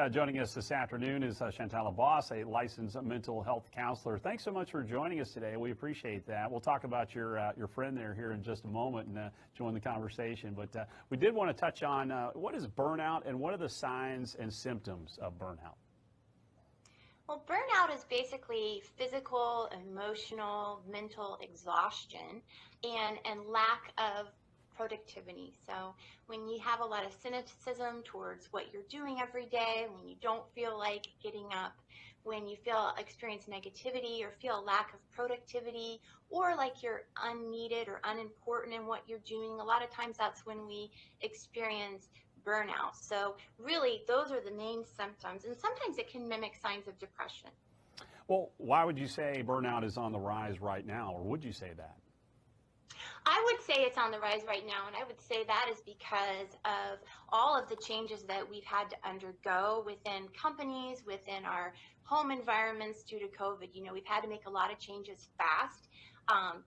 Joining us this afternoon is Shantala Boss, a licensed mental health counselor. Thanks so much for joining us today. We appreciate that. We'll talk about your friend there here in just a moment and join the conversation. But we did want to touch on what is burnout and what are the signs and symptoms of burnout? Well, burnout is basically physical, emotional, mental exhaustion and lack of productivity. So when you have a lot of cynicism towards what you're doing every day, when you don't feel like getting up, when you experience negativity or feel a lack of productivity, or like you're unneeded or unimportant in what you're doing, a lot of times that's when we experience burnout. So really, those are the main symptoms, and sometimes it can mimic signs of depression. Well, why would you say burnout is on the rise right now, or would you say that? I would say it's on the rise right now, and I would say that is because of all of the changes that we've had to undergo within companies, within our home environments due to COVID. You know, we've had to make a lot of changes fast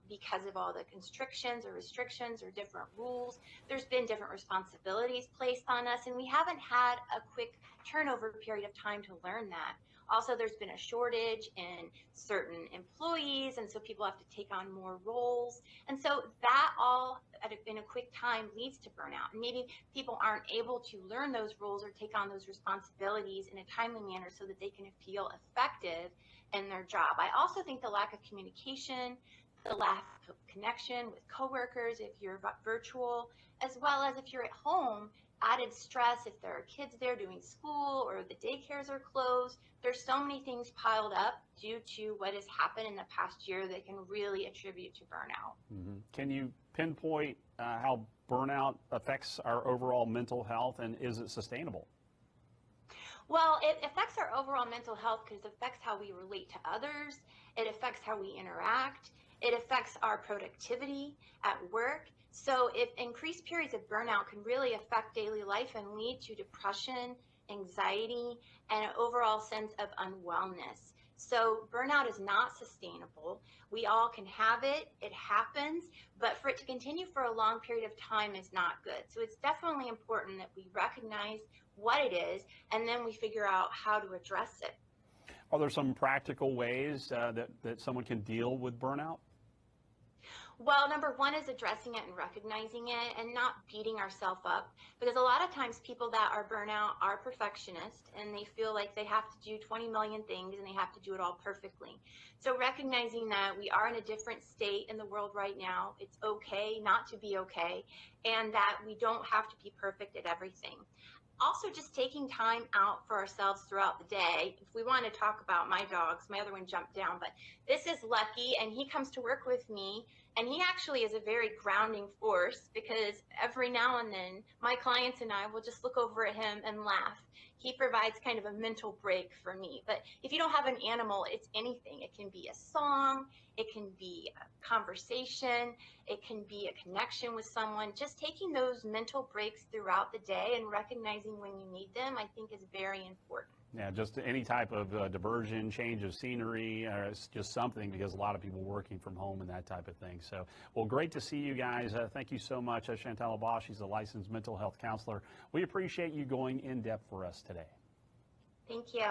because of all the constrictions or restrictions or different rules. There's been different responsibilities placed on us, and we haven't had a quick turnover period of time to learn that. Also, there's been a shortage in certain employees, and so people have to take on more roles. And so that all in a quick time leads to burnout. And maybe people aren't able to learn those roles or take on those responsibilities in a timely manner so that they can feel effective in their job. I also think the lack of communication, the lack of connection with coworkers if you're virtual, as well as if you're at home, added stress if there are kids there doing school or the daycares are closed. There's so many things piled up due to what has happened in the past year that can really attribute to burnout. Mm-hmm. Can you pinpoint how burnout affects our overall mental health, and is it sustainable? Well, it affects our overall mental health because it affects how we relate to others. It affects how we interact. It affects our productivity at work. So if increased periods of burnout can really affect daily life and lead to depression, anxiety, and an overall sense of unwellness. So burnout is not sustainable. We all can have it, it happens, but for it to continue for a long period of time is not good. So it's definitely important that we recognize what it is and then we figure out how to address it. Are there some practical ways that someone can deal with burnout? Well, number one is addressing it and recognizing it and not beating ourselves up, because a lot of times people that are burnout are perfectionists and they feel like they have to do 20 million things and they have to do it all perfectly. So recognizing that we are in a different state in the world right now, it's okay not to be okay, and that we don't have to be perfect at everything. Also, just taking time out for ourselves throughout the day. If we want to talk about my dogs, my other one jumped down, but this is Lucky, and he comes to work with me, and he actually is a very grounding force because every now and then my clients and I will just look over at him and laugh. He provides kind of a mental break for me. But if you don't have an animal, it's anything. It can be a song, it can be a conversation, it can be a connection with someone. Just taking those mental breaks throughout the day and recognizing when you need them, I think is very important. Yeah, just any type of diversion, change of scenery, or it's just something, because a lot of people working from home and that type of thing. So, well, great to see you guys. Thank you so much. Shantala Boss, she's a licensed mental health counselor. We appreciate you going in depth for us today. Thank you.